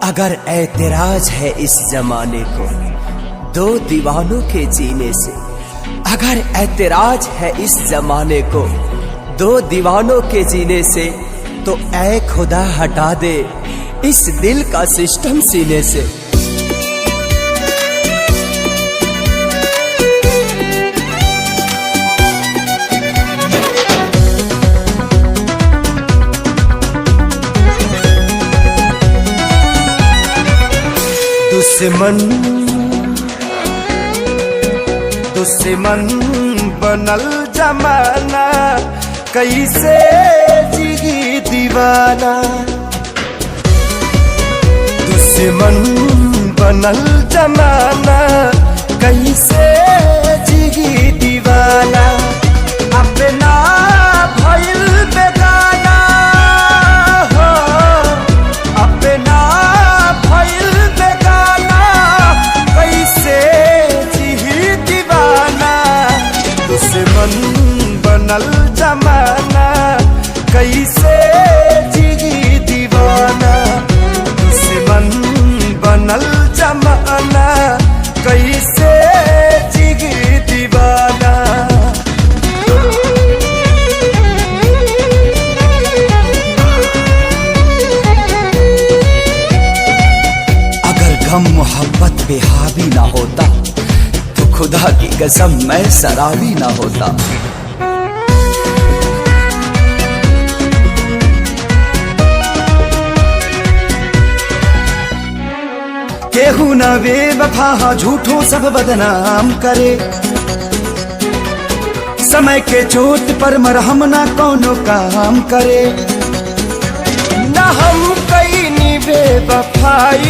अगर ऐतराज है इस जमाने को दो दीवानों के जीने से, अगर ऐतराज है इस जमाने को दो दीवानों के जीने से, तो ऐ खुदा हटा दे इस दिल का सिस्टम सीने से। दुश्मन बनल जमाना, कैसे जिगी दीवाना। दुश्मन बनल जमाना, कैसे जिगी दीवाना। अपना भइल बेगाना हो, अपना भइल बेगाना, कैसे जिगी दीवाना। दुश्मन बनल जमाना, कैसे जिगी दीवाना। दुश्मन बनल जमाना, कैसे जिगी दीवाना। अगर गम मोहब्बत पे हावी ना होता, तो खुदा की कसम मैं शराबी ना होता। केहू न बेवफा झूठों सब बदनाम करे। समय के चोट पर मरहम ना कोनो काम करे। न हम कई बेवफाई